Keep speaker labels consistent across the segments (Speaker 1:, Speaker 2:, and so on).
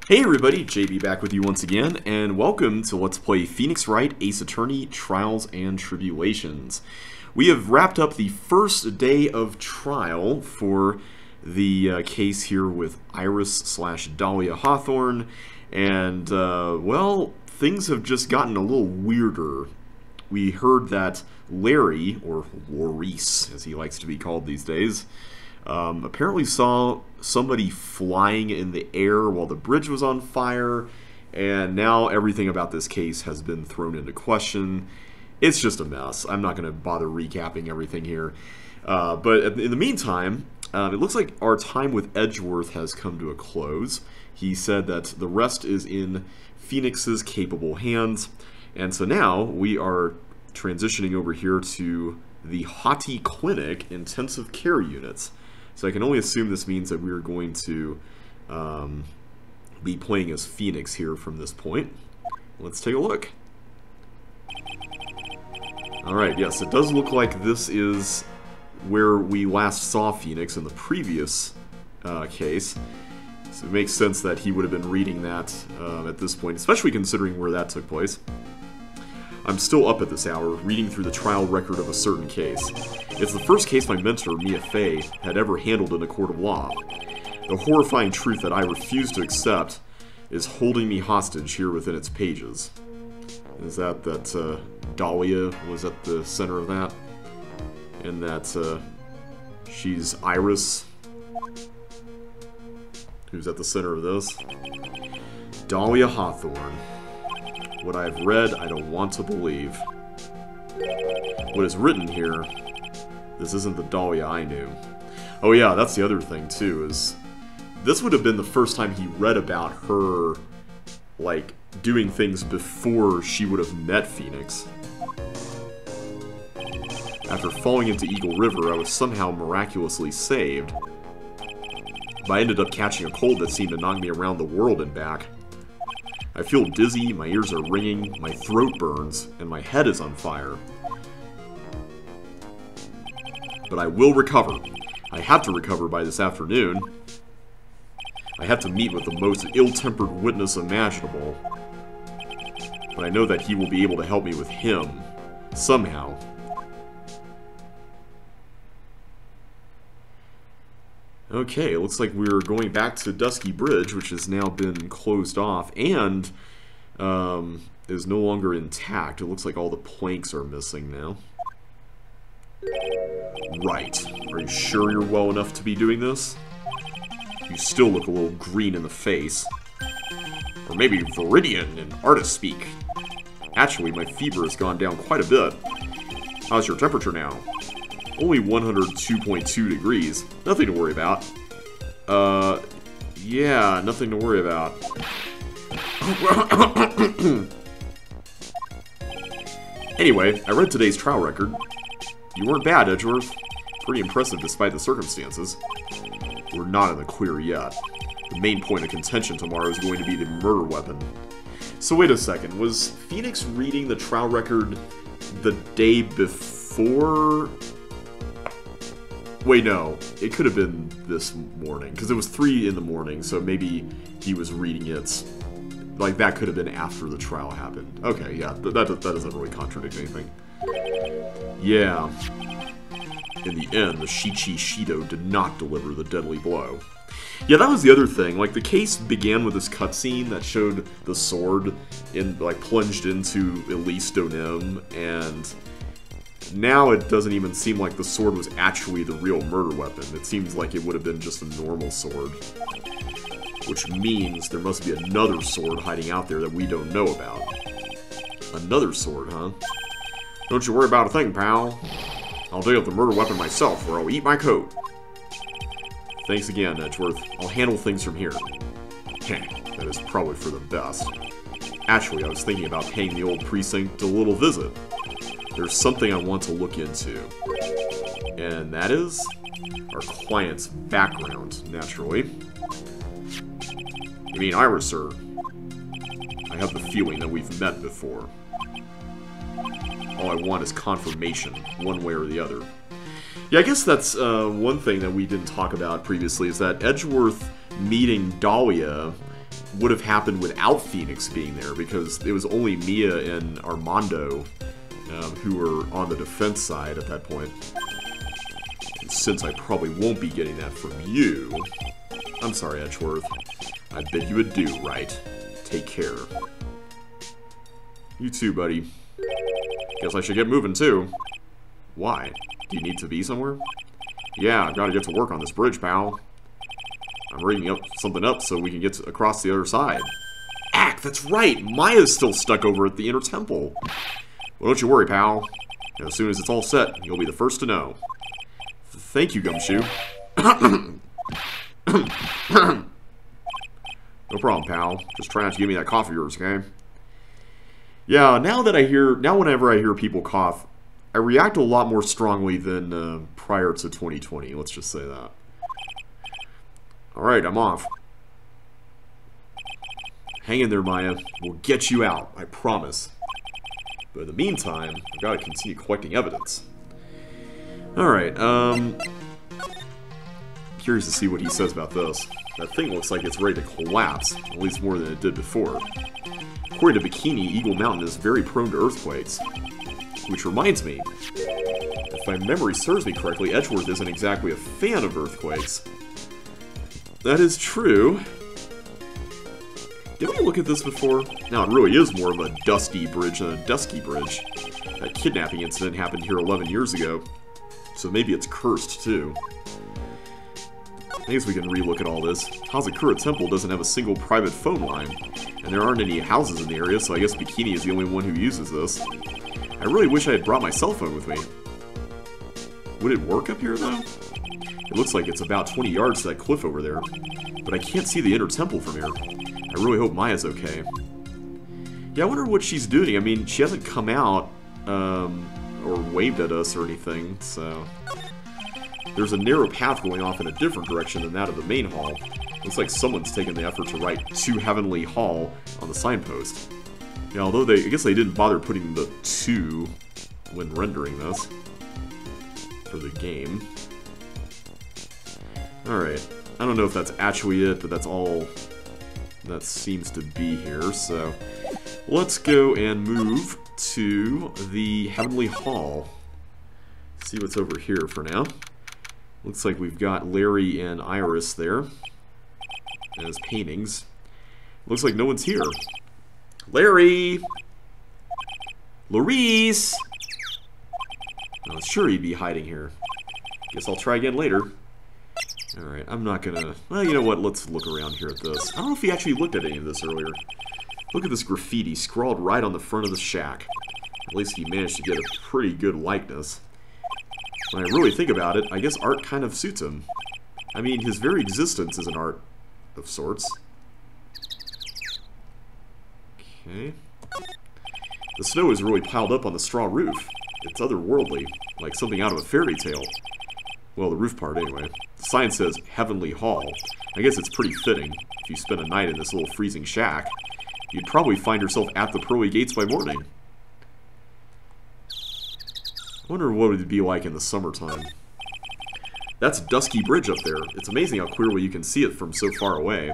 Speaker 1: Hey everybody, JB back with you once again, and welcome to Let's Play Phoenix Wright Ace Attorney Trials and Tribulations. We have wrapped up the first day of trial for the case here with Iris/Dahlia Hawthorne, and, well, things have just gotten a little weirder. We heard that Larry, or Maurice as he likes to be called these days, apparently saw somebody flying in the air while the bridge was on fire, and now everything about this case has been thrown into question. It's just a mess. I'm not going to bother recapping everything here. But in the meantime, it looks like our time with Edgeworth has come to a close. He said that the rest is in Phoenix's capable hands, and so now we are transitioning over here to the Haughty Clinic intensive care units. So I can only assume this means that we are going to be playing as Phoenix here from this point. Let's take a look. Alright, yes, it does look like this is where we last saw Phoenix in the previous case. So it makes sense that he would have been reading that at this point, especially considering where that took place. I'm still up at this hour, reading through the trial record of a certain case. It's the first case my mentor, Mia Fey, had ever handled in a court of law. The horrifying truth that I refuse to accept is holding me hostage here within its pages. Is that Dahlia was at the center of that? And that she's Iris, who's at the center of this? Dahlia Hawthorne. What I've read, I don't want to believe. What is written here, this isn't the Dahlia I knew. Oh yeah, that's the other thing too, is this would have been the first time he read about her, like, doing things before she would have met Phoenix. After falling into Eagle River, I was somehow miraculously saved. But I ended up catching a cold that seemed to knock me around the world and back. I feel dizzy, my ears are ringing, my throat burns, and my head is on fire. But I will recover. I have to recover by this afternoon. I have to meet with the most ill-tempered witness imaginable. But I know that he will be able to help me with him. Somehow. Okay, it looks like we're going back to Dusky Bridge, which has now been closed off, and is no longer intact. It looks like all the planks are missing now. Right. Are you sure you're well enough to be doing this? You still look a little green in the face. Or maybe Viridian in artist speak. Actually, my fever has gone down quite a bit. How's your temperature now? Only 102.2 degrees. Nothing to worry about. Yeah, nothing to worry about. Anyway, I read today's trial record. You weren't bad, Edgeworth. Pretty impressive despite the circumstances. We're not in the clear yet. The main point of contention tomorrow is going to be the murder weapon. So wait a second, was Phoenix reading the trial record the day before? Wait, no. It could have been this morning, because it was 3 in the morning, so maybe he was reading it. Like, that could have been after the trial happened. Okay, yeah, that doesn't really contradict anything. Yeah. In the end, the Shichi Shido did not deliver the deadly blow. Yeah, that was the other thing. Like, the case began with this cutscene that showed the sword plunged into Elise Donim, and now it doesn't even seem like the sword was actually the real murder weapon. It seems like it would have been just a normal sword. Which means there must be another sword hiding out there that we don't know about. Another sword, huh? Don't you worry about a thing, pal. I'll deal with the murder weapon myself, or I'll eat my coat. Thanks again, Edgeworth. I'll handle things from here. That is probably for the best. Actually, I was thinking about paying the old precinct a little visit. There's something I want to look into. And that is our client's background, naturally. You mean Iris, sir? I have the feeling that we've met before. All I want is confirmation, one way or the other. Yeah, I guess that's one thing that we didn't talk about previously, is that Edgeworth meeting Dahlia would have happened without Phoenix being there, because it was only Mia and Armando who were on the defense side at that point. And since I probably won't be getting that from you, I'm sorry, Edgeworth. I bid you adieu, right? Take care. You too, buddy. Guess I should get moving, too. Why? Do you need to be somewhere? Yeah, I've got to get to work on this bridge, pal. I'm rigging something up so we can get across the other side. Ack, that's right! Maya's still stuck over at the Inner Temple. Well, don't you worry, pal. As soon as it's all set, you'll be the first to know. Thank you, Gumshoe. No problem, pal. Just try not to give me that cough of yours, okay? Yeah, whenever I hear people cough, I react a lot more strongly than prior to 2020, let's just say that. Alright, I'm off. Hang in there, Maya. We'll get you out, I promise. But in the meantime, I've got to continue collecting evidence. Alright, curious to see what he says about this. That thing looks like it's ready to collapse, at least more than it did before. According to Bikini, Eagle Mountain is very prone to earthquakes. Which reminds me, if my memory serves me correctly, Edgeworth isn't exactly a fan of earthquakes. That is true. Did we look at this before? Now, it really is more of a dusty bridge than a dusky bridge. That kidnapping incident happened here 11 years ago, so maybe it's cursed, too. I guess we can relook at all this. Hazakura Temple doesn't have a single private phone line, and there aren't any houses in the area, so I guess Bikini is the only one who uses this. I really wish I had brought my cell phone with me. Would it work up here, though? It looks like it's about 20 yards to that cliff over there, but I can't see the Inner Temple from here. I really hope Maya's okay. Yeah, I wonder what she's doing. I mean, she hasn't come out, or waved at us or anything, so... There's a narrow path going off in a different direction than that of the main hall. Looks like someone's taken the effort to write "To Heavenly Hall" on the signpost. Yeah, although I guess they didn't bother putting the 2 when rendering this for the game. Alright, I don't know if that's actually it, but that's all that seems to be here, so let's go and move to the Heavenly Hall. See what's over here for now. Looks like we've got Larry and Iris there as paintings. Looks like no one's here. Larry! Laurice! I was sure he'd be hiding here. Guess I'll try again later. Alright, I'm not gonna... Well, you know what? Let's look around here at this. I don't know if he actually looked at any of this earlier. Look at this graffiti scrawled right on the front of the shack. At least he managed to get a pretty good likeness. When I really think about it, I guess art kind of suits him. I mean, his very existence is an art of sorts. Okay. The snow is really piled up on the straw roof. It's otherworldly, like something out of a fairy tale. Well, the roof part anyway. The sign says Heavenly Hall. I guess it's pretty fitting. If you spend a night in this little freezing shack, you'd probably find yourself at the pearly gates by morning. I wonder what it would be like in the summertime. That's Dusky Bridge up there. It's amazing how clearly you can see it from so far away.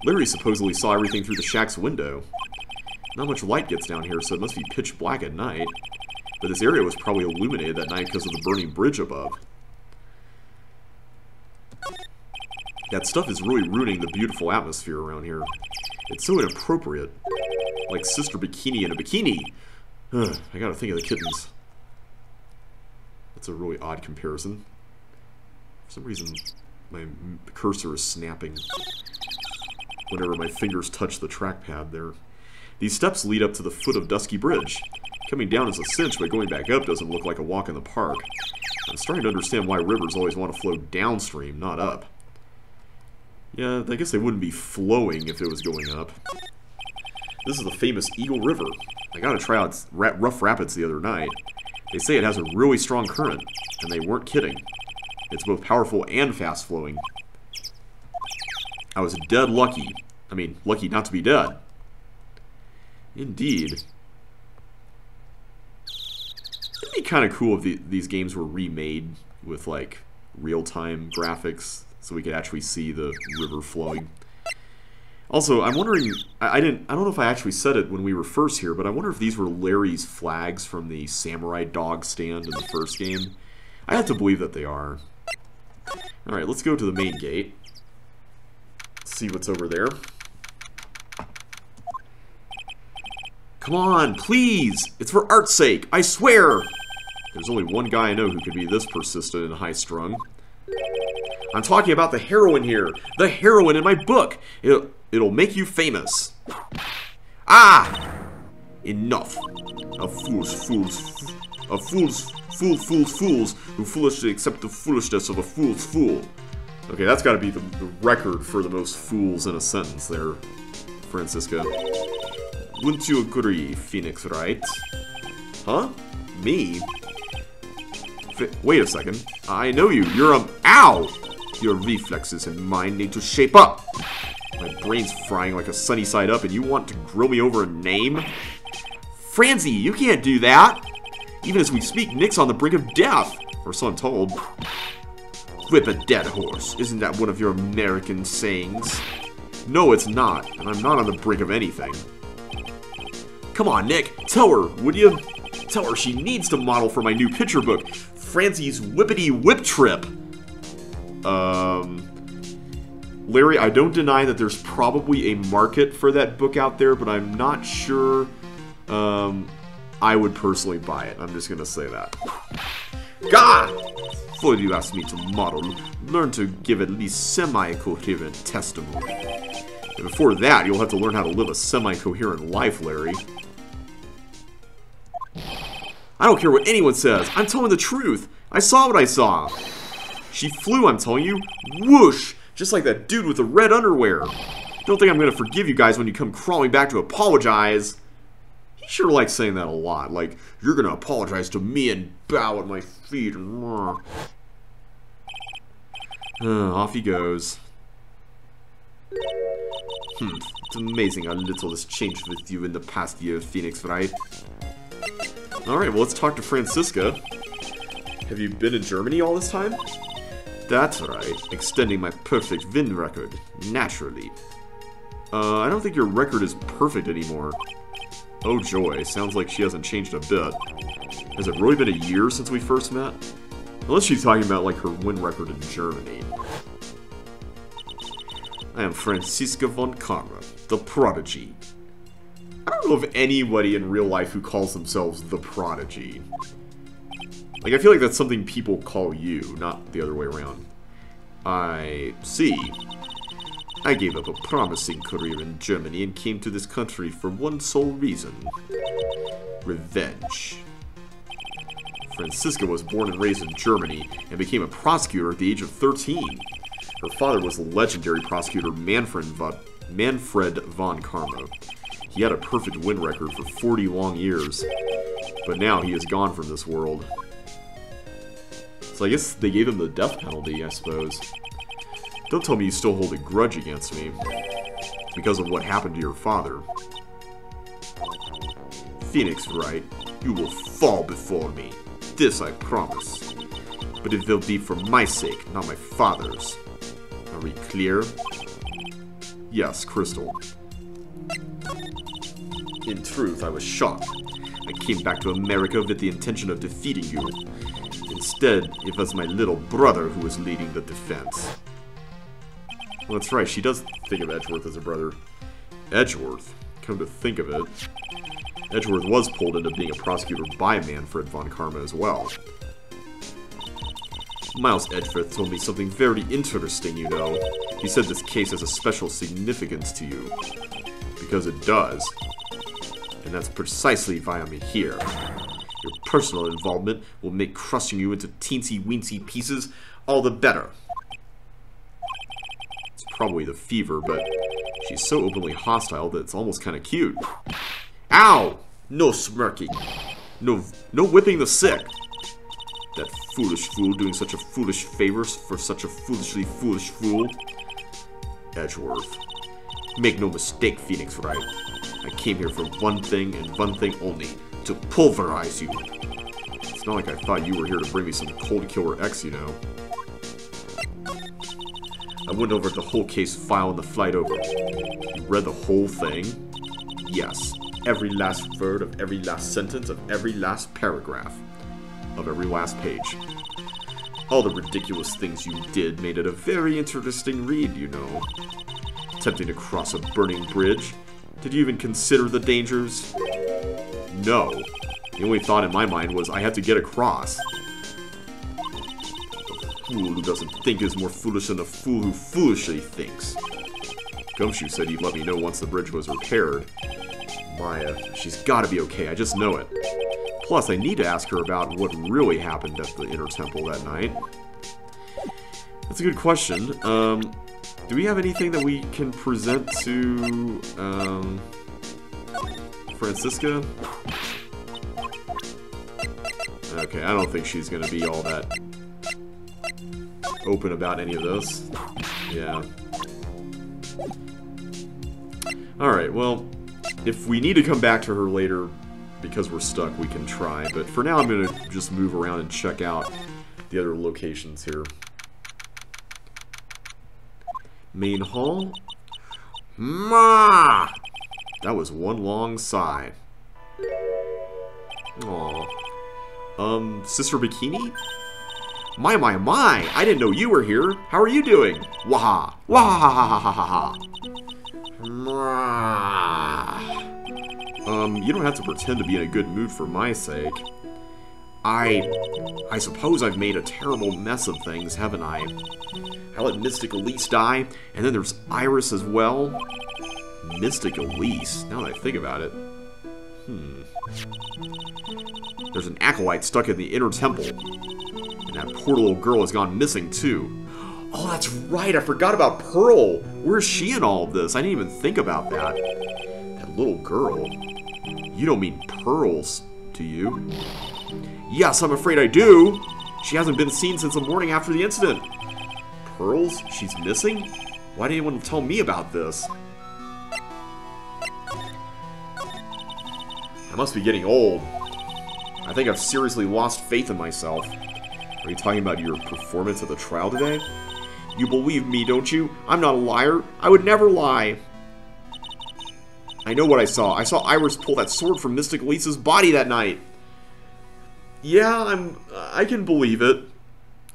Speaker 1: Larry supposedly saw everything through the shack's window. Not much light gets down here, so it must be pitch black at night. But this area was probably illuminated that night because of the burning bridge above. That stuff is really ruining the beautiful atmosphere around here. It's so inappropriate. Like Sister Bikini in a bikini! Ugh, I gotta think of the kittens. That's a really odd comparison. For some reason, my cursor is snapping whenever my fingers touch the trackpad there. These steps lead up to the foot of Dusky Bridge. Coming down is a cinch, but going back up doesn't look like a walk in the park. I'm starting to understand why rivers always want to flow downstream, not up. Yeah, I guess they wouldn't be flowing if it was going up. This is the famous Eagle River. I got to try out Rough Rapids the other night. They say it has a really strong current, and they weren't kidding. It's both powerful and fast-flowing. I was dead lucky. I mean, lucky not to be dead. Indeed. It'd be kind of cool if these games were remade with, like, real-time graphics, so we could actually see the river flowing. Also, I'm wondering, I don't know if I actually said it when we were first here, but I wonder if these were Larry's flags from the samurai dog stand in the first game. I have to believe that they are. Alright, let's go to the main gate. See what's over there. Come on, please! It's for art's sake, I swear! There's only one guy I know who could be this persistent and high-strung. I'm talking about the heroine here. The heroine in my book. It'll make you famous. Ah! Enough. Fools who foolishly accept the foolishness of a fool's fool. Okay, that's got to be the record for the most fools in a sentence there, Francisca. Wouldn't you agree, Phoenix Wright? Huh? Me? Wait a second. I know you. You're ow! Your reflexes and mine need to shape up. My brain's frying like a sunny side up and you want to grill me over a name? Francie, you can't do that! Even as we speak, Nick's on the brink of death. Or so I'm told. Whip a dead horse. Isn't that one of your American sayings? No, it's not. And I'm not on the brink of anything. Come on, Nick. Tell her, would you? Tell her she needs to model for my new picture book, Francie's Whippity Whip Trip. Larry, I don't deny that there's probably a market for that book out there, but I'm not sure I would personally buy it. I'm just going to say that. God! Before you ask me to model, learn to give at least semi-coherent testimony. And before that, you'll have to learn how to live a semi-coherent life, Larry. I don't care what anyone says. I'm telling the truth. I saw what I saw. She flew, I'm telling you. Whoosh! Just like that dude with the red underwear. Don't think I'm going to forgive you guys when you come crawling back to apologize. He sure likes saying that a lot. Like, you're going to apologize to me and bow at my feet. Off he goes. It's amazing how little has changed with you in the past year, Phoenix, right? Alright, well, let's talk to Francisca. Have you been in Germany all this time? That's right, extending my perfect VIN record, naturally. I don't think your record is perfect anymore. Oh joy, sounds like she hasn't changed a bit. Has it really been a year since we first met? Unless she's talking about, like, her win record in Germany. I am Franziska von Karma, the Prodigy. I don't know of anybody in real life who calls themselves the Prodigy. Like, I feel like that's something people call you, not the other way around. I see. I gave up a promising career in Germany and came to this country for one sole reason. Revenge. Francisca was born and raised in Germany and became a prosecutor at the age of 13. Her father was the legendary prosecutor Manfred von Karma. He had a perfect win record for 40 long years, but now he is gone from this world. So I guess they gave him the death penalty, I suppose. Don't tell me you still hold a grudge against me because of what happened to your father. Phoenix, right? You will fall before me. This I promise. But it will be for my sake, not my father's. Are we clear? Yes, Crystal. In truth, I was shocked. I came back to America with the intention of defeating you. Instead, it was my little brother who was leading the defense. Well, that's right, she does think of Edgeworth as a brother. Edgeworth? Come to think of it, Edgeworth was pulled into being a prosecutor by Manfred von Karma as well. Miles Edgeworth told me something very interesting, you know. He said this case has a special significance to you. Because it does. And that's precisely why I'm here. Your personal involvement will make crushing you into teensy-weensy pieces all the better. It's probably the fever, but she's so openly hostile that it's almost kind of cute. Ow! No smirking. No whipping the sick. That foolish fool doing such a foolish favor for such a foolishly foolish fool. Edgeworth. Make no mistake, Phoenix Wright. I came here for one thing and one thing only. To pulverize you. It's not like I thought you were here to bring me some Cold Killer X, you know. I went over the whole case file on the flight over. You read the whole thing? Yes. Every last word of every last sentence of every last paragraph of every last page. All the ridiculous things you did made it a very interesting read, you know. Attempting to cross a burning bridge. Did you even consider the dangers? No. The only thought in my mind was I had to get across. A fool who doesn't think is more foolish than the fool who foolishly thinks. Gumshoe said he'd let me know once the bridge was repaired. Maya, she's gotta be okay, I just know it. Plus, I need to ask her about what really happened at the Inner Temple that night. That's a good question. Do we have anything that we can present to, Francisca? Okay, I don't think she's gonna be all that open about any of this. Yeah. Alright, well, if we need to come back to her later because we're stuck, we can try. But for now, I'm going to just move around and check out the other locations here. Main hall. Ma! That was one long sigh. Aww. Sister Bikini? My, I didn't know you were here. How are you doing? Waha! Waha! You don't have to pretend to be in a good mood for my sake. I suppose I've made a terrible mess of things, haven't I? I let Mystic Elise die, and then there's Iris as well. Mystic Elise? Now that I think about it. There's an acolyte stuck in the Inner Temple. And that poor little girl has gone missing, too. Oh, that's right, I forgot about Pearl. Where's she in all of this? I didn't even think about that. That little girl. You don't mean Pearls, do you? Yes, I'm afraid I do. She hasn't been seen since the morning after the incident. Pearls? She's missing? Why didn't anyone tell me about this? I must be getting old. I think I've seriously lost faith in myself. Are you talking about your performance at the trial today? You believe me, don't you? I'm not a liar. I would never lie. I know what I saw. I saw Iris pull that sword from Mystic Elise's body that night. Yeah, I can believe it,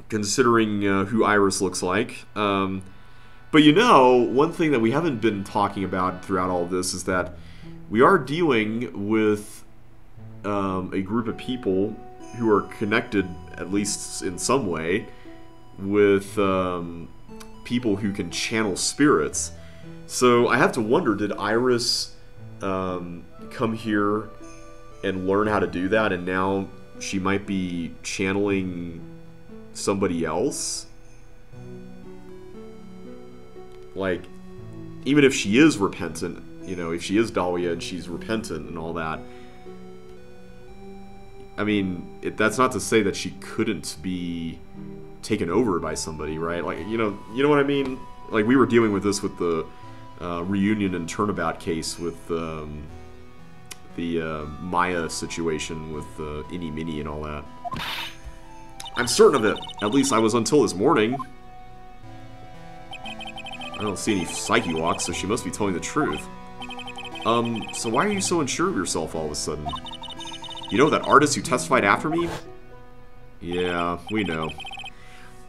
Speaker 1: considering who Iris looks like. But you know, one thing that we haven't been talking about throughout all of this is that we are dealing with a group of people who are connected, at least in some way, with people who can channel spirits. So I have to wonder, did Iris come here and learn how to do that, and now she might be channeling somebody else? Like, even if she is repentant, you know, if she is Dahlia and she's repentant and all that, I mean, that's not to say that she couldn't be taken over by somebody, right? Like, you know what I mean? Like, we were dealing with this with the reunion and turnabout case with the Maya situation with Innie Minnie and all that. I'm certain of it. At least I was until this morning. I don't see any psyche walks, so she must be telling the truth. So why are you so unsure of yourself all of a sudden? You know that artist who testified after me? Yeah, we know.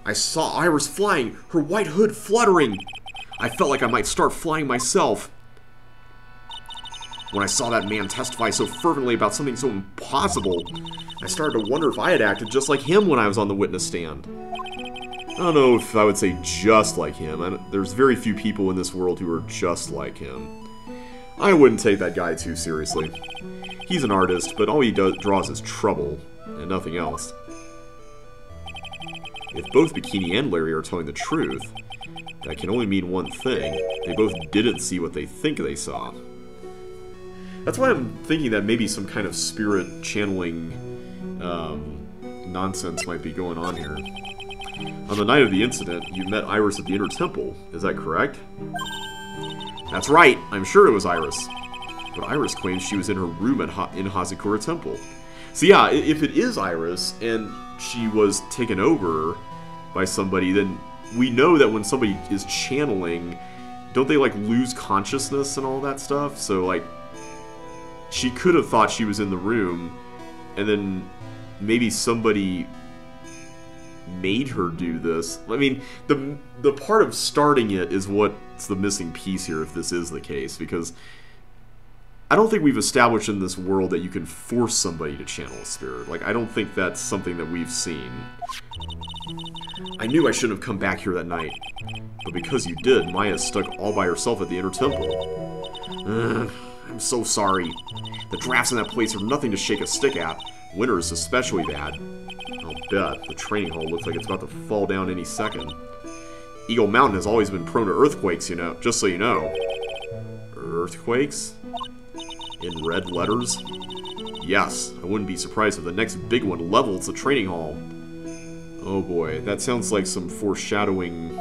Speaker 1: I saw Iris flying, her white hood fluttering. I felt like I might start flying myself. When I saw that man testify so fervently about something so impossible, I started to wonder if I had acted just like him when I was on the witness stand. I don't know if I would say just like him. There's very few people in this world who are just like him. I wouldn't take that guy too seriously. He's an artist, but all he draws is trouble, and nothing else. If both Bikini and Larry are telling the truth, that can only mean one thing. They both didn't see what they think they saw. That's why I'm thinking that maybe some kind of spirit channeling nonsense might be going on here. On the night of the incident, you met Iris at the Inner Temple. Is that correct? That's right. I'm sure it was Iris. But Iris claims she was in her room in Hazakura Temple. So yeah, if it is Iris, and she was taken over by somebody, then we know that when somebody is channeling, don't they, like, lose consciousness and all that stuff? So, like, she could have thought she was in the room, and then maybe somebody made her do this. I mean, the part of starting it is what's the missing piece here, if this is the case, because I don't think we've established in this world that you can force somebody to channel a spirit. Like, I don't think that's something that we've seen. I knew I shouldn't have come back here that night, but because you did, Maya's stuck all by herself at the inner temple. I'm so sorry. The drafts in that place are nothing to shake a stick at. Winter is especially bad. I'll bet. The training hall looks like it's about to fall down any second. Eagle Mountain has always been prone to earthquakes, you know, just so you know. Earthquakes? In red letters? Yes, I wouldn't be surprised if the next big one levels the training hall. Oh boy, that sounds like some foreshadowing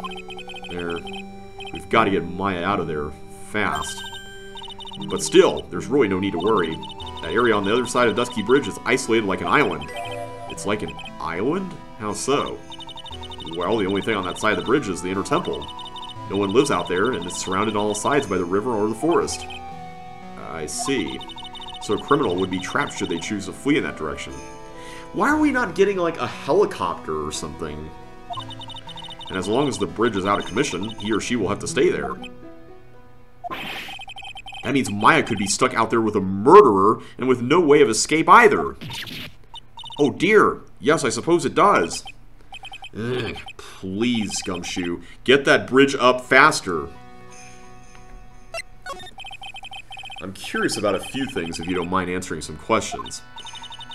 Speaker 1: there. We've got to get Maya out of there fast. But still, there's really no need to worry. That area on the other side of Dusky Bridge is isolated like an island. It's like an island? How so? Well, the only thing on that side of the bridge is the inner temple. No one lives out there, and it's surrounded on all sides by the river or the forest. I see. So a criminal would be trapped should they choose to flee in that direction. Why are we not getting, like, a helicopter or something? And as long as the bridge is out of commission, he or she will have to stay there. That means Maya could be stuck out there with a murderer and with no way of escape either. Oh dear. Yes, I suppose it does. Ugh, please, Gumshoe, get that bridge up faster. I'm curious about a few things if you don't mind answering some questions.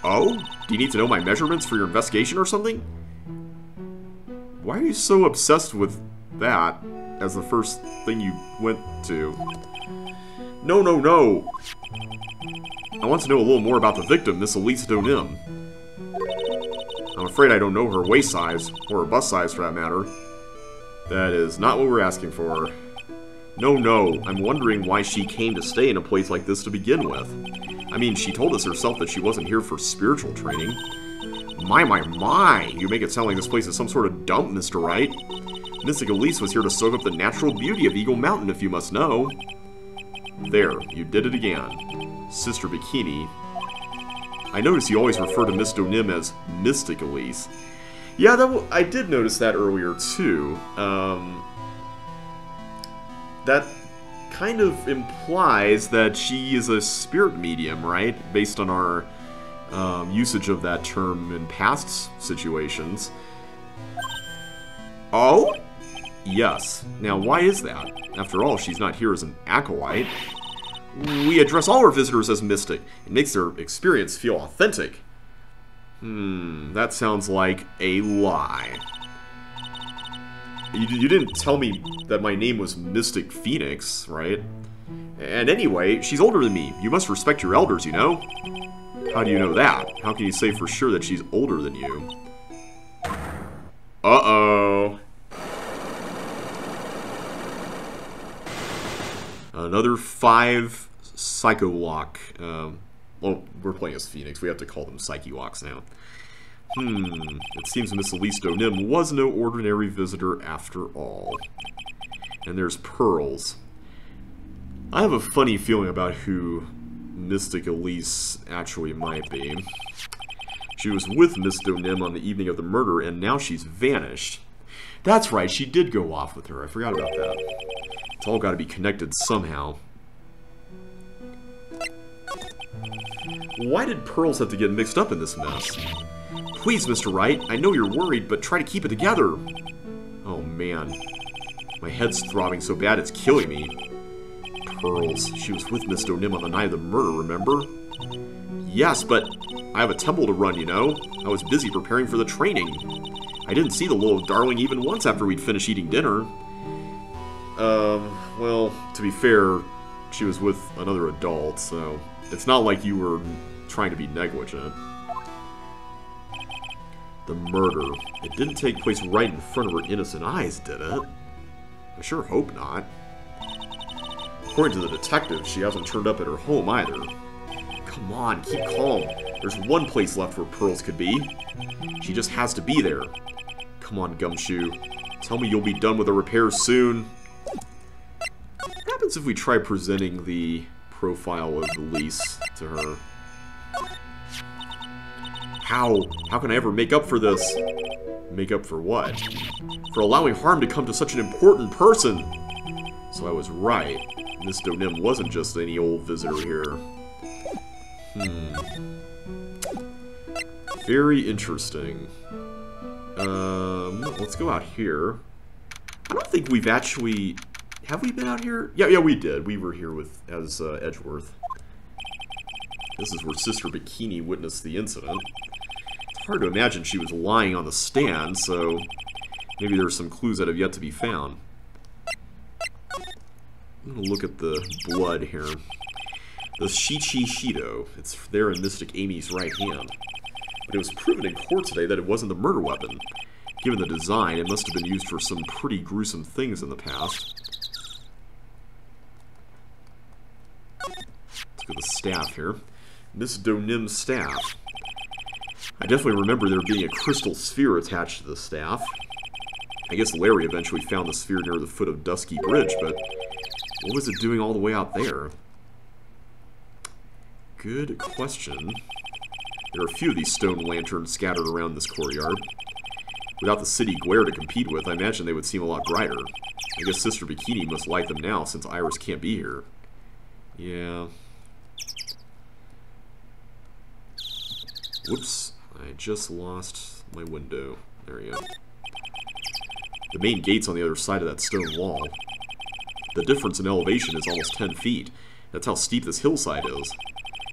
Speaker 1: Oh? Do you need to know my measurements for your investigation or something? Why are you so obsessed with that as the first thing you went to? No, no, no! I want to know a little more about the victim, Miss Elise Donim. I'm afraid I don't know her waist size, or her bust size for that matter. That is not what we're asking for. No, no, I'm wondering why she came to stay in a place like this to begin with. I mean, she told us herself that she wasn't here for spiritual training. My, you make it sound like this place is some sort of dump, Mr. Wright. Mystic Elise was here to soak up the natural beauty of Eagle Mountain, if you must know. There, you did it again. Sister Bikini. I notice you always refer to Miss Donim as Mystic Elise. Yeah, I did notice that earlier, too. That kind of implies that she is a spirit medium, right? Based on our usage of that term in past situations. Oh? Yes. Now, why is that? After all, she's not here as an acolyte. We address all our visitors as mystic. It makes their experience feel authentic. That sounds like a lie. You didn't tell me that my name was Mystic Phoenix, right? And anyway, she's older than me. You must respect your elders, you know? How do you know that? How can you say for sure that she's older than you? Uh-oh. Another 5 Psycho Lock. Well, we're playing as Phoenix. We have to call them Psyche Locks now. It seems Miss Elise Donim was no ordinary visitor after all. And there's Pearls. I have a funny feeling about who Mystic Elise actually might be. She was with Miss Donim on the evening of the murder, and now she's vanished. That's right, she did go off with her. I forgot about that. It's all got to be connected somehow. Why did Pearls have to get mixed up in this mess? Please, Mr. Wright, I know you're worried, but try to keep it together. Oh, man. My head's throbbing so bad it's killing me. Pearls. She was with Miss Donim on the night of the murder, remember? Yes, but I have a temple to run, you know? I was busy preparing for the training. I didn't see the little darling even once after we'd finished eating dinner. Well, to be fair, she was with another adult, so it's not like you were trying to be negligent. The murder. It didn't take place right in front of her innocent eyes, did it? I sure hope not. According to the detective, she hasn't turned up at her home either. Come on, keep calm. There's one place left where Pearls could be. She just has to be there. Come on, Gumshoe. Tell me you'll be done with the repairs soon. What happens if we try presenting the profile of the lease to her? How can I ever make up for this? Make up for what? For allowing harm to come to such an important person. So I was right. Miss Donim wasn't just any old visitor here. Very interesting. Let's go out here. I don't think we've actually... Have we been out here? Yeah, we did. We were here as Edgeworth. This is where Sister Bikini witnessed the incident. It's hard to imagine she was lying on the stand, so maybe there's some clues that have yet to be found. I'm going to look at the blood here. The Shichi Shido. It's there in Mystic Amy's right hand. But it was proven in court today that it wasn't the murder weapon. Given the design, it must have been used for some pretty gruesome things in the past. Let's go to the staff here. Miss Donim's staff. I definitely remember there being a crystal sphere attached to the staff. I guess Larry eventually found the sphere near the foot of Dusky Bridge, but what was it doing all the way out there? Good question. There are a few of these stone lanterns scattered around this courtyard. Without the city glare to compete with, I imagine they would seem a lot brighter. I guess Sister Bikini must light them now since Iris can't be here. Yeah. Whoops. I just lost my window. There we go. The main gate's on the other side of that stone wall. The difference in elevation is almost 10 feet. That's how steep this hillside is.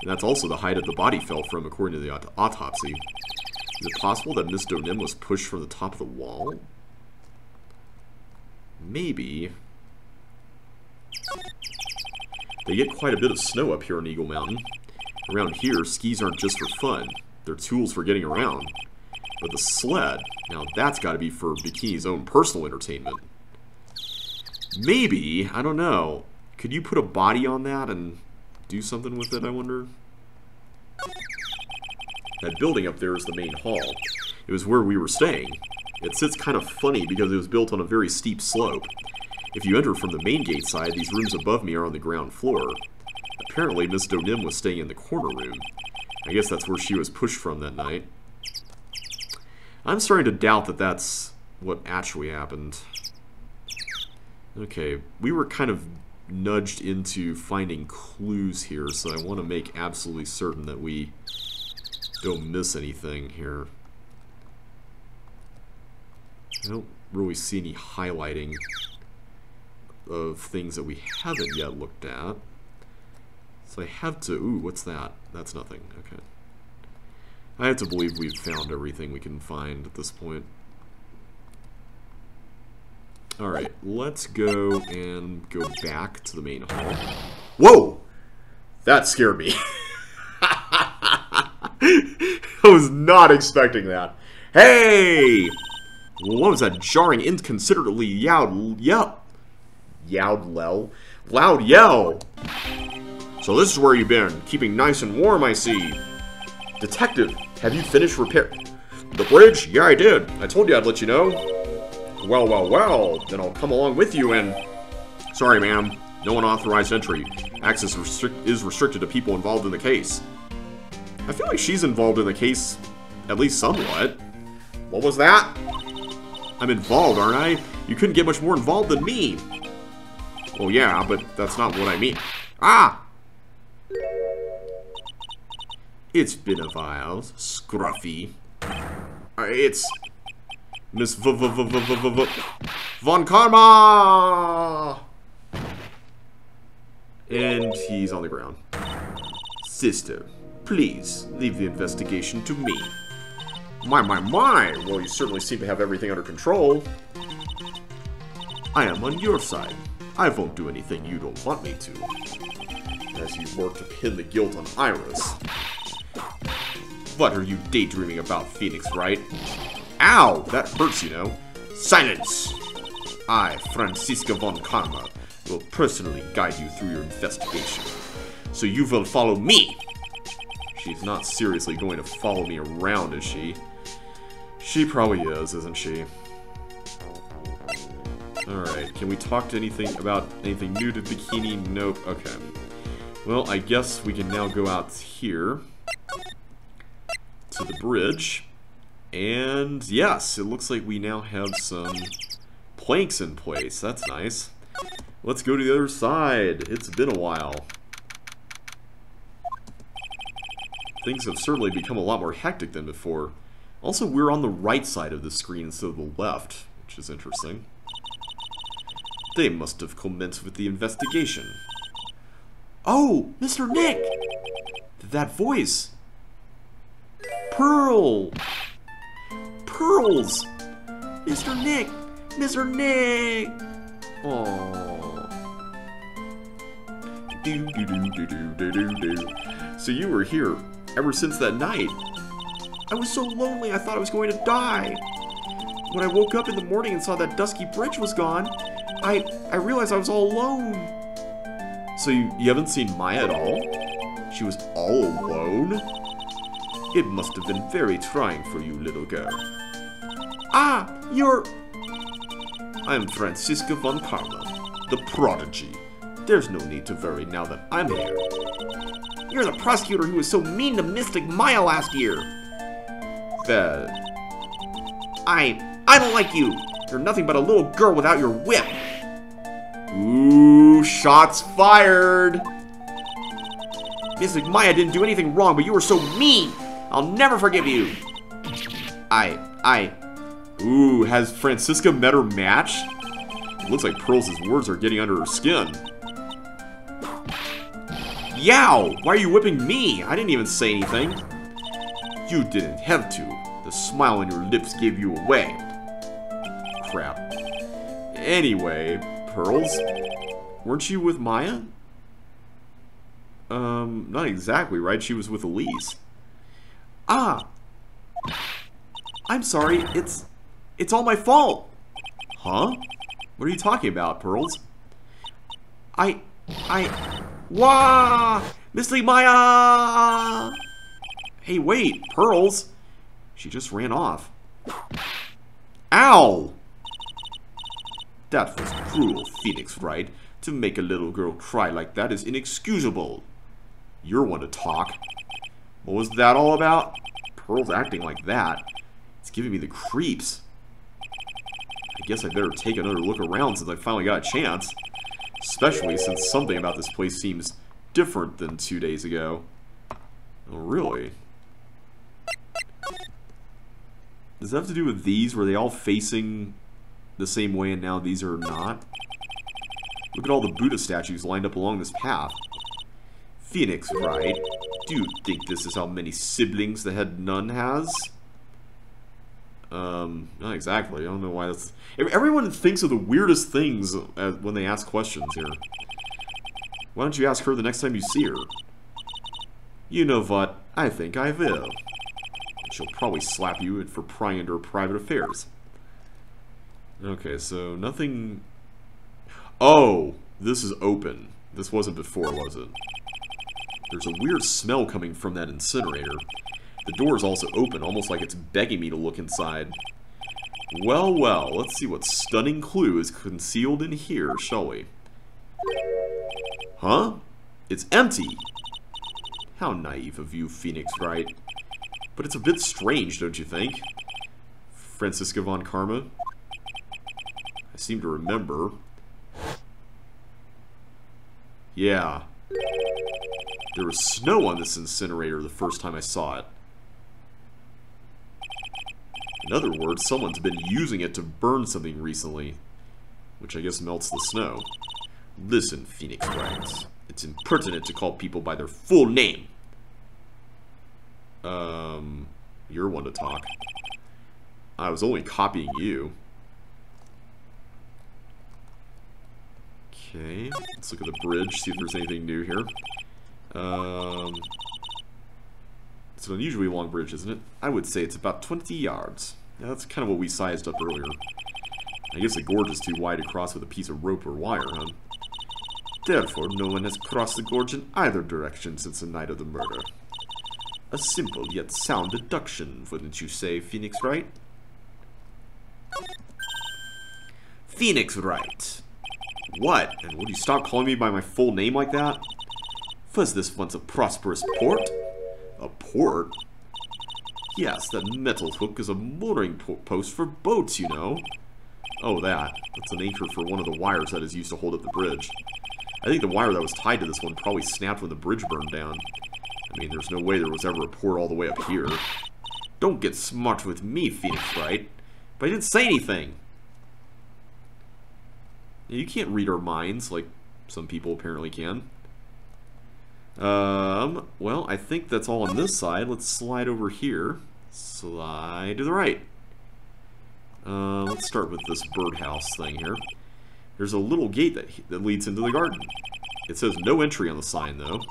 Speaker 1: And that's also the height that the body fell from, according to the autopsy. Is it possible that Miss Donim was pushed from the top of the wall? Maybe. They get quite a bit of snow up here on Eagle Mountain. Around here, skis aren't just for fun. They're tools for getting around. But the sled, now that's got to be for Bikini's own personal entertainment. Maybe, I don't know. Could you put a body on that and do something with it, I wonder? That building up there is the main hall. It was where we were staying. It sits kind of funny because it was built on a very steep slope. If you enter from the main gate side, these rooms above me are on the ground floor. Apparently, Miss Donim was staying in the corner room. I guess that's where she was pushed from that night. I'm starting to doubt that that's what actually happened. Okay, we were kind of nudged into finding clues here, so I want to make absolutely certain that we don't miss anything here. I don't really see any highlighting of things that we haven't yet looked at. So I have to... Ooh, what's that? That's nothing. Okay. I have to believe we've found everything we can find at this point. Alright, let's go and go back to the main hall. Whoa! That scared me. I was not expecting that. Hey! What was that jarring, inconsiderately loud yell? Loud yell! So this is where you've been, keeping nice and warm, I see. Detective, have you finished repair... The bridge? Yeah, I did. I told you I'd let you know. Well, then I'll come along with you and... Sorry, ma'am. No unauthorized entry. Access is restricted to people involved in the case. I feel like she's involved in the case, at least somewhat. What was that? I'm involved, aren't I? You couldn't get much more involved than me. Well, yeah, but that's not what I mean. Ah! It's been a while, Scruffy. It's... Miss Von Karma! And he's on the ground. Sister, please leave the investigation to me. My. Well, you certainly seem to have everything under control. I am on your side. I won't do anything you don't want me to. As you work to pin the guilt on Iris. What are you daydreaming about, Phoenix, right? Ow! That hurts, you know. Silence! I, Franziska von Karma, will personally guide you through your investigation. So you will follow me! She's not seriously going to follow me around, is she? She probably is, isn't she? Alright, can we talk to anything about anything new to Bikini? Nope. Okay. Well, I guess we can now go out here to the bridge. And yes, it looks like we now have some planks in place. That's nice. Let's go to the other side. It's been a while. Things have certainly become a lot more hectic than before. Also, we're on the right side of the screen instead of the left, which is interesting. They must have commenced with the investigation. Oh, Mr. Nick! That voice! Pearl! Pearls! Mr. Nick! Mr. Nick! Aww. So you were here ever since that night. I was so lonely I thought I was going to die. When I woke up in the morning and saw that dusky bridge was gone, I realized I was all alone. So you haven't seen Maya at all? She was all alone? It must have been very trying for you, little girl. Ah, you're... I'm Francisca von Karma, the prodigy. There's no need to worry now that I'm here. You're the prosecutor who was so mean to Mystic Maya last year. Well... I don't like you. You're nothing but a little girl without your whip. Ooh, shots fired. Mystic Maya didn't do anything wrong, but you were so mean. I'll never forgive you. Ooh, has Francisca met her match? It looks like Pearl's words are getting under her skin. Yow! Why are you whipping me? I didn't even say anything. You didn't have to. The smile on your lips gave you away. Crap. Anyway, Pearls, weren't you with Maya? Not exactly, right? She was with Elise. Ah! I'm sorry, it's all my fault! Huh? What are you talking about, Pearls? Wah! Mystic Maya! Hey, wait, Pearls! She just ran off. Ow! That was cruel, Phoenix, right? To make a little girl cry like that is inexcusable. You're one to talk. What was that all about? Pearl's acting like that. It's giving me the creeps. I guess I better take another look around since I finally got a chance. Especially since something about this place seems different than 2 days ago. Oh, really? Does that have to do with these? Were they all facing the same way and now these are not? Look at all the Buddha statues lined up along this path. Phoenix, right? Do you think this is how many siblings the head nun has? Not exactly. I don't know why that's... Everyone thinks of the weirdest things when they ask questions here. Why don't you ask her the next time you see her? You know what? I think I will. She'll probably slap you for prying into her private affairs. Okay, so nothing... Oh! This is open. This wasn't before, was it? There's a weird smell coming from that incinerator. The door is also open, almost like it's begging me to look inside. Well, well, let's see what stunning clue is concealed in here, shall we? Huh? It's empty! How naive of you, Phoenix, right? But it's a bit strange, don't you think? Francisca von Karma? I seem to remember. Yeah. There was snow on this incinerator the first time I saw it. In other words, someone's been using it to burn something recently, which I guess melts the snow. Listen, Phoenix Wright, it's impertinent to call people by their full name. You're one to talk. I was only copying you. Okay, let's look at the bridge, see if there's anything new here. It's an unusually long bridge, isn't it? I would say it's about 20 yards. Yeah, that's kind of what we sized up earlier. I guess the gorge is too wide to cross with a piece of rope or wire, huh? Therefore, no one has crossed the gorge in either direction since the night of the murder. A simple yet sound deduction, wouldn't you say, Phoenix Wright? Phoenix Wright. What? And will you stop calling me by my full name like that? Was this once a prosperous port? A port? Yes, that metal hook is a mooring post for boats, you know. Oh, that. That's an anchor for one of the wires that is used to hold up the bridge. I think the wire that was tied to this one probably snapped when the bridge burned down. I mean, there's no way there was ever a port all the way up here. Don't get smart with me, Phoenix Wright. But I didn't say anything. You can't read our minds like some people apparently can. Well, I think that's all on this side. Let's slide over here. Slide to the right. Let's start with this birdhouse thing here. There's a little gate that leads into the garden. It says no entry on the sign, though.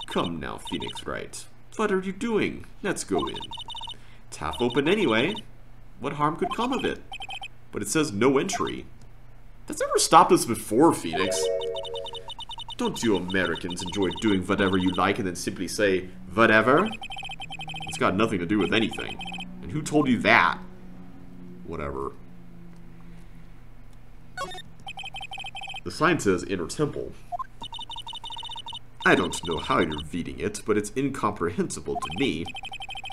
Speaker 1: Come now, Phoenix Wright. What are you doing? Let's go in. It's half open anyway. What harm could come of it? But it says no entry. That's never stopped us before, Phoenix. Don't you Americans enjoy doing whatever you like and then simply say, whatever? It's got nothing to do with anything. And who told you that? Whatever. The sign says Inner Temple. I don't know how you're reading it, but it's incomprehensible to me.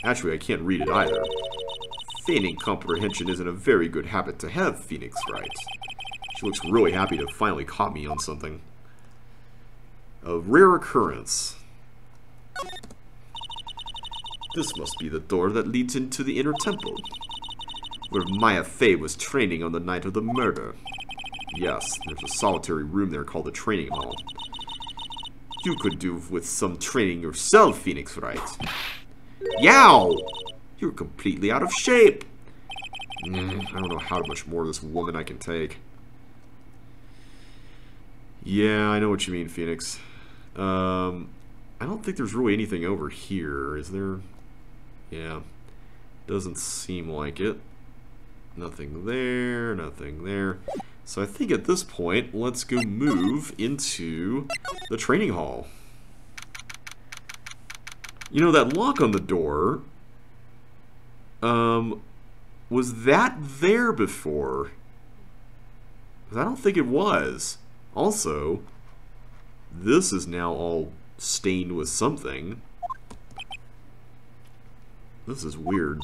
Speaker 1: Actually, I can't read it either. Feigning comprehension isn't a very good habit to have, Phoenix Wright. She looks really happy to have finally caught me on something. A rare occurrence. This must be the door that leads into the Inner Temple, where Maya Fey was training on the night of the murder. Yes, there's a solitary room there called the Training Hall. You could do with some training yourself, Phoenix Wright. Yow! You're completely out of shape. I don't know how much more of this woman I can take. Yeah, I know what you mean, Phoenix. I don't think there's really anything over here, is there? Yeah, doesn't seem like it. Nothing there, nothing there. So I think at this point, let's go move into the training hall. You know, that lock on the door, was that there before? 'Cause I don't think it was. Also, this is now all stained with something. This is weird.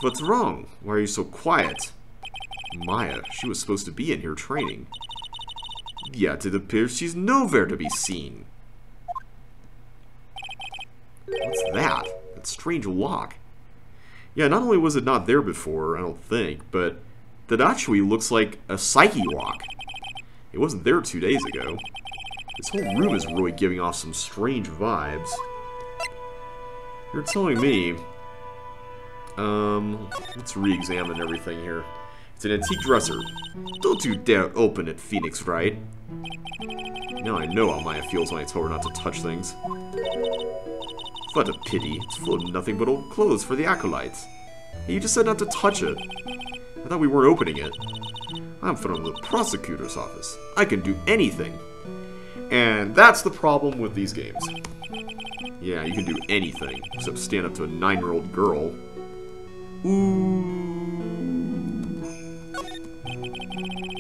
Speaker 1: What's wrong? Why are you so quiet? Maya, she was supposed to be in here training. Yet it appears she's nowhere to be seen. What's that? That strange lock. Yeah, not only was it not there before, I don't think, but that actually looks like a psyche lock. It wasn't there 2 days ago. This whole room is really giving off some strange vibes. You're telling me... let's re-examine everything here. It's an antique dresser. Don't you dare open it, Phoenix Wright. Now I know how Maya feels when I tell her not to touch things. What a pity. It's full of nothing but old clothes for the acolytes. Hey, you just said not to touch it. I thought we weren't opening it. I'm from the prosecutor's office. I can do anything. And that's the problem with these games. Yeah, you can do anything, except stand up to a 9-year-old girl. Ooh.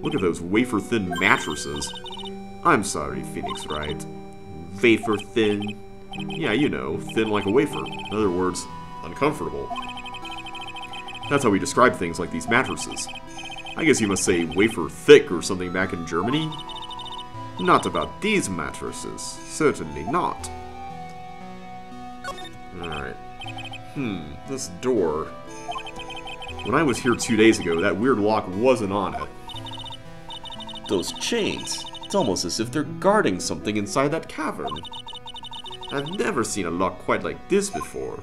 Speaker 1: Look at those wafer-thin mattresses. I'm sorry, Phoenix Wright. Wafer-thin? Yeah, you know, thin like a wafer. In other words, uncomfortable. That's how we describe things like these mattresses. I guess you must say wafer-thick or something back in Germany? Not about these mattresses. Certainly not. Alright. This door. When I was here 2 days ago, that weird lock wasn't on it. Those chains. It's almost as if they're guarding something inside that cavern. I've never seen a lock quite like this before.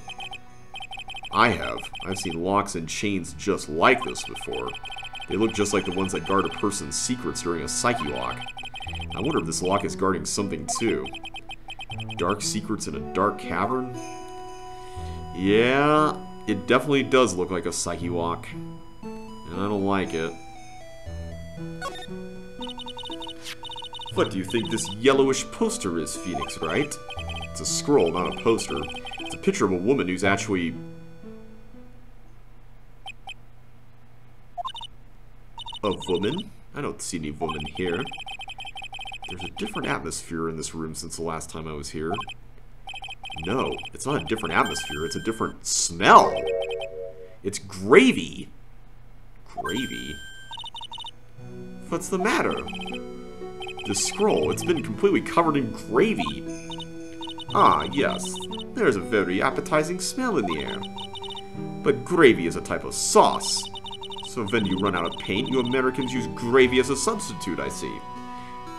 Speaker 1: I have. I've seen locks and chains just like this before. They look just like the ones that guard a person's secrets during a psyche lock. I wonder if this lock is guarding something too. Dark secrets in a dark cavern? Yeah, it definitely does look like a psyche lock. And I don't like it. What do you think this yellowish poster is, Phoenix Wright? It's a scroll, not a poster. It's a picture of a woman who's actually... A woman? I don't see any woman here. There's a different atmosphere in this room since the last time I was here. No, it's not a different atmosphere, it's a different smell. It's gravy. Gravy? What's the matter? This scroll, it's been completely covered in gravy. Ah, yes, there's a very appetizing smell in the air. But gravy is a type of sauce. So when you run out of paint, you Americans use gravy as a substitute, I see.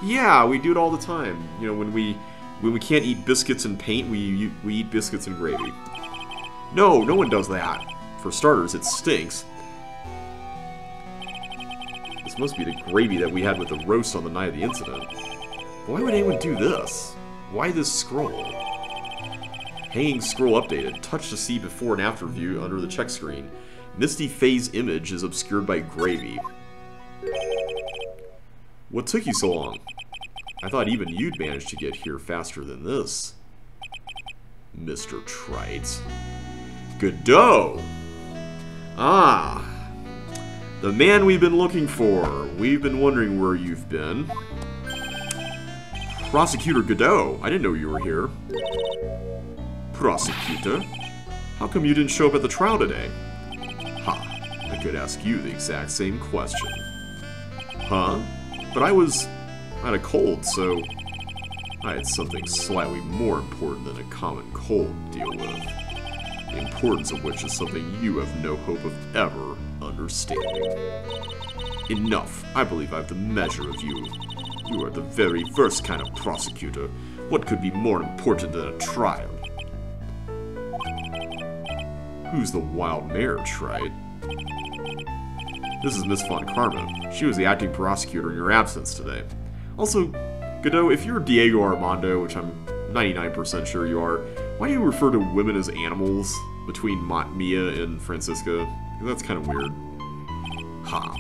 Speaker 1: Yeah, we do it all the time. You know, when we can't eat biscuits and paint, we eat biscuits and gravy. No one does that. For starters, it stinks. This must be the gravy that we had with the roast on the night of the incident. Why would anyone do this? Why this scroll? Hanging scroll updated. Touch to see before and after view under the check screen. Misty phase image is obscured by gravy. What took you so long? I thought even you'd manage to get here faster than this. Mr. Trite. Godot! Ah, the man we've been looking for. We've been wondering where you've been. Prosecutor Godot, I didn't know you were here. Prosecutor? How come you didn't show up at the trial today? Ha, I could ask you the exact same question. Huh? But I had a cold, so I had something slightly more important than a common cold to deal with. The importance of which is something you have no hope of ever understanding. Enough. I believe I have the measure of you. You are the very worst kind of prosecutor. What could be more important than a trial? Who's the wild mare, Trite? This is Miss Von Karma. She was the acting prosecutor in your absence today. Also, Godot, if you're Diego Armando, which I'm 99% sure you are, why do you refer to women as animals between Mia and Francisca? That's kind of weird. Ha.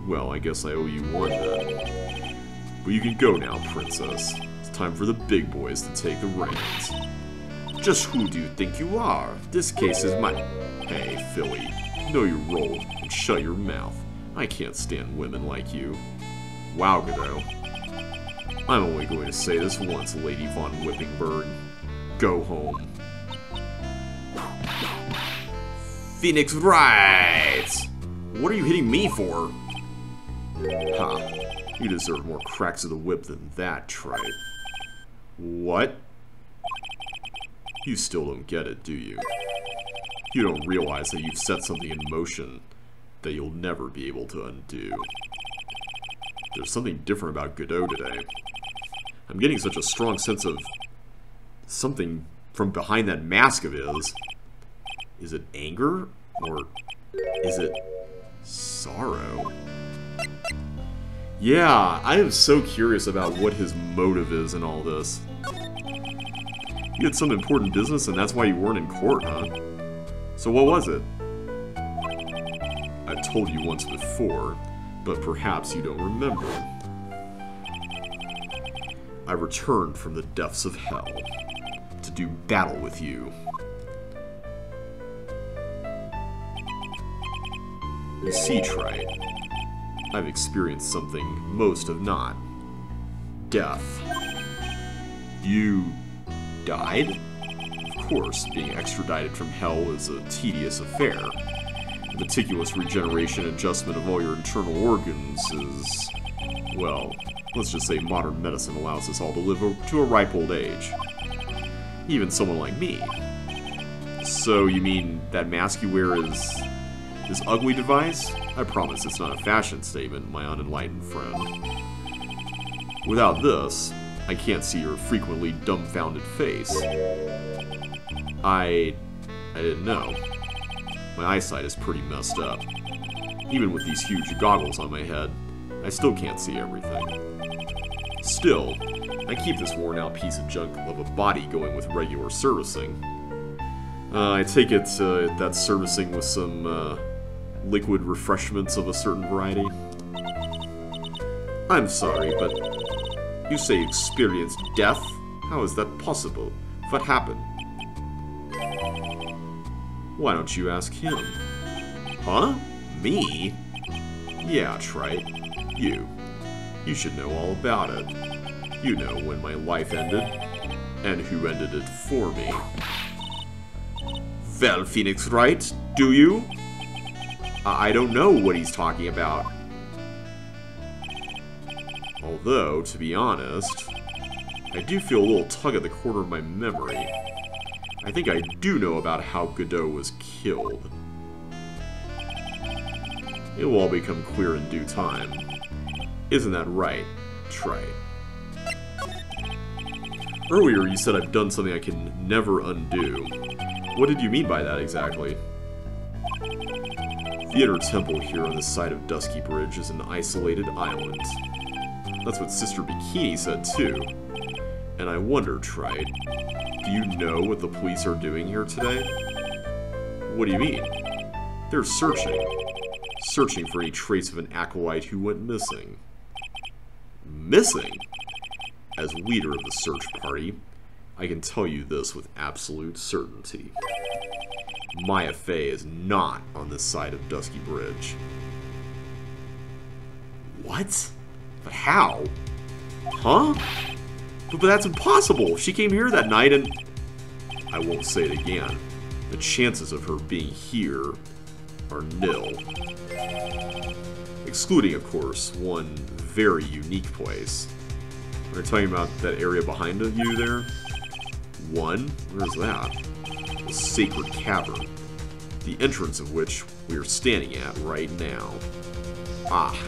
Speaker 1: Well, I guess I owe you one then. But you can go now, princess. It's time for the big boys to take the reins. Just who do you think you are? This case is my... Hey, Philly. Know your role and shut your mouth. I can't stand women like you. Wow, Godot. I'm only going to say this once, Lady Von Whippingberg. Go home. Phoenix Wright! What are you hitting me for? Ha. You deserve more cracks of the whip than that, Trite. What? You still don't get it, do you? You don't realize that you've set something in motion that you'll never be able to undo. There's something different about Godot today. I'm getting such a strong sense of something from behind that mask of his. Is it anger? Or is it sorrow? Yeah, I am so curious about what his motive is in all this. You had some important business and that's why you weren't in court, huh? So what was it? I've told you once before, but perhaps you don't remember. I returned from the depths of hell to do battle with you. You see, Trite, I've experienced something most have not. Death. You died? Of course, being extradited from hell is a tedious affair. The meticulous regeneration and adjustment of all your internal organs is, well, let's just say modern medicine allows us all to live to a ripe old age. Even someone like me. So you mean that mask you wear is this ugly device? I promise it's not a fashion statement, my unenlightened friend. Without this, I can't see your frequently dumbfounded face. I didn't know. My eyesight is pretty messed up. Even with these huge goggles on my head, I still can't see everything. Still, I keep this worn-out piece of junk of a body going with regular servicing. I take it that's servicing with some liquid refreshments of a certain variety. I'm sorry, but you say you experienced death? How is that possible? What happened? Why don't you ask him? Huh? Me? Yeah, Trite. You. You should know all about it. You know when my life ended, and who ended it for me. Well, Phoenix Wright, do you? I don't know what he's talking about. Although, to be honest, I do feel a little tug at the corner of my memory. I think I do know about how Godot was killed. It will all become clear in due time. Isn't that right, Trite? Earlier you said I've done something I can never undo. What did you mean by that exactly? The inner temple here on the side of Dusky Bridge is an isolated island. That's what Sister Bikini said too. And I wonder, Trite, do you know what the police are doing here today? What do you mean? They're searching. Searching for any trace of an acolyte who went missing. Missing? As leader of the search party, I can tell you this with absolute certainty. Maya Fey is not on this side of Dusky Bridge. What? But how? Huh? But that's impossible! She came here that night and... I won't say it again. The chances of her being here are nil. Excluding, of course, one very unique place. We're talking about that area behind you there? One? Where's that? The Sacred Cavern. The entrance of which we are standing at right now. Ah.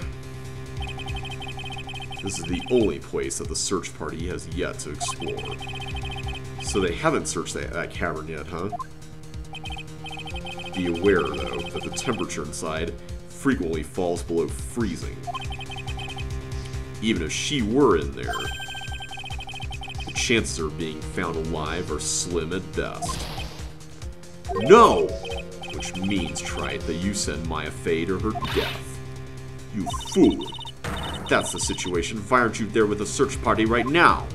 Speaker 1: This is the only place that the search party has yet to explore. So they haven't searched that cavern yet, huh? Be aware, though, that the temperature inside frequently falls below freezing. Even if she were in there, the chances of her being found alive are slim at best. No! Which means, Trite, that you send Maya Fey to her death. You fool! If that's the situation, why aren't you there with the search party right now?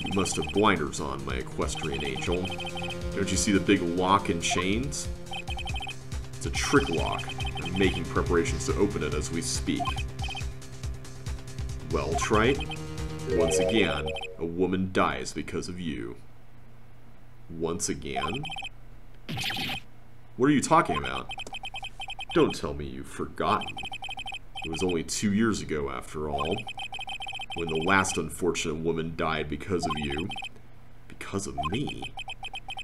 Speaker 1: You must have blinders on, my equestrian angel. Don't you see the big lock and chains? It's a trick lock. I'm making preparations to open it as we speak. Well, Trite, once again, a woman dies because of you. Once again? What are you talking about? Don't tell me you've forgotten. It was only 2 years ago, after all, when the last unfortunate woman died because of you. Because of me?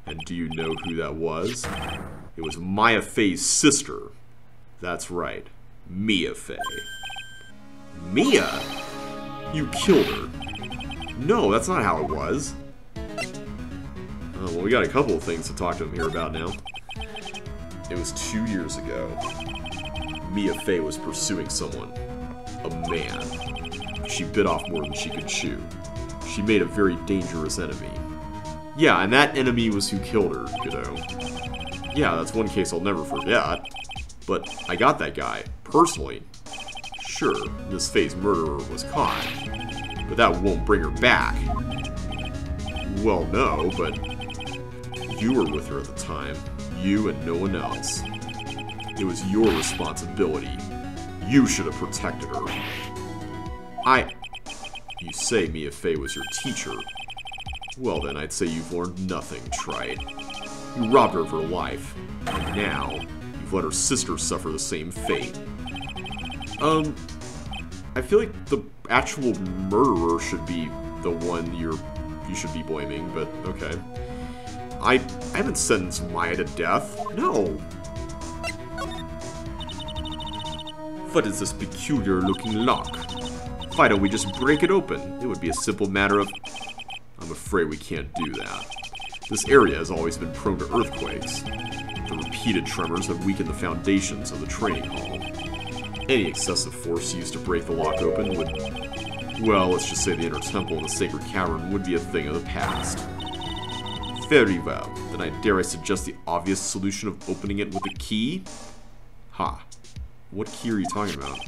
Speaker 1: And do you know who that was? It was Maya Fey's sister. That's right, Mia Fey. Mia? You killed her. No, that's not how it was. Well, we got a couple of things to talk to him here about now. It was 2 years ago. Mia Fey was pursuing someone. A man. She bit off more than she could chew. She made a very dangerous enemy. Yeah, and that enemy was who killed her, Godot. Yeah, that's one case I'll never forget. But I got that guy, personally. Sure, Miss Fey's murderer was caught. But that won't bring her back. Well, no, but you were with her at the time. You and no one else. It was your responsibility. You should have protected her. You say Mia Fey was your teacher. Well then, I'd say you've learned nothing, Trite. You robbed her of her life. And now, you've let her sister suffer the same fate. I feel like the actual murderer should be the one you should be blaming, but okay. I haven't sentenced Maya to death. No. What is this peculiar-looking lock? Why don't we just break it open? It would be a simple matter of... I'm afraid we can't do that. This area has always been prone to earthquakes. The repeated tremors have weakened the foundations of the training hall. Any excessive force used to break the lock open would... Well, let's just say the inner temple and the sacred cavern would be a thing of the past. Very well. Then I dare I suggest the obvious solution of opening it with a key? Ha. What key are you talking about?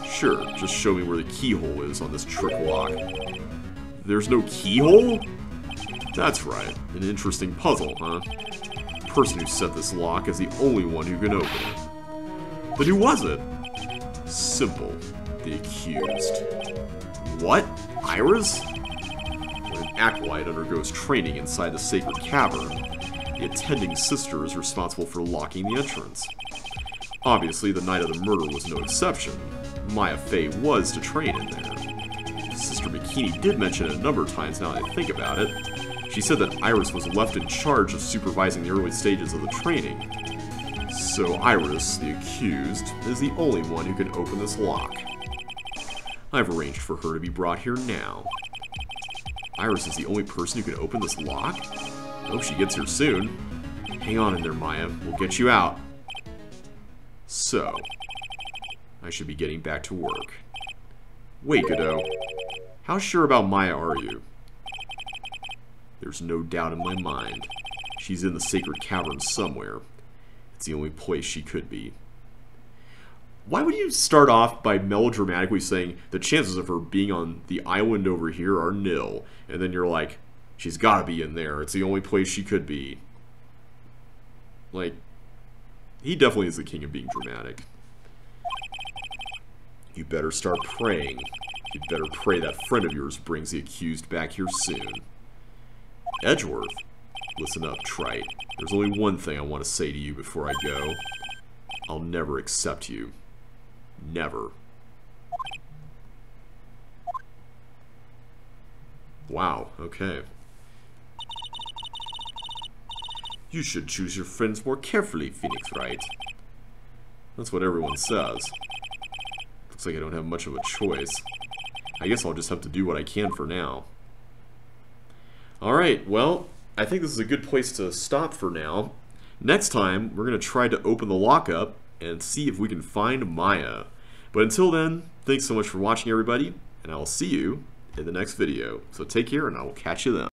Speaker 1: Sure, just show me where the keyhole is on this trick lock. There's no keyhole? That's right. An interesting puzzle, huh? The person who set this lock is the only one who can open it. Then who was it? Simple. The accused. What? Iris? When an acolyte undergoes training inside the sacred cavern, the attending sister is responsible for locking the entrance. Obviously, the night of the murder was no exception. Maya Fey was to train in there. Sister Bikini did mention it a number of times now that I think about it. She said that Iris was left in charge of supervising the early stages of the training. So Iris, the accused, is the only one who can open this lock. I've arranged for her to be brought here now. Iris is the only person who can open this lock? I hope she gets here soon. Hang on in there, Maya. We'll get you out. So, I should be getting back to work. Wait, Godot. How sure about Maya are you? There's no doubt in my mind. She's in the sacred cavern somewhere. It's the only place she could be. Why would you start off by melodramatically saying the chances of her being on the island over here are nil, and then you're like, she's gotta be in there, it's the only place she could be. Like, he definitely is the king of being dramatic. You better start praying. You better pray that friend of yours brings the accused back here soon. Edgeworth, listen up, Trite. There's only one thing I want to say to you before I go. I'll never accept you. Never. Wow, okay. You should choose your friends more carefully, Phoenix Wright. That's what everyone says. Looks like I don't have much of a choice. I guess I'll just have to do what I can for now. Alright, well, I think this is a good place to stop for now. Next time, we're going to try to open the lockup and see if we can find Maya. But until then, thanks so much for watching, everybody, and I will see you in the next video. So take care, and I will catch you then.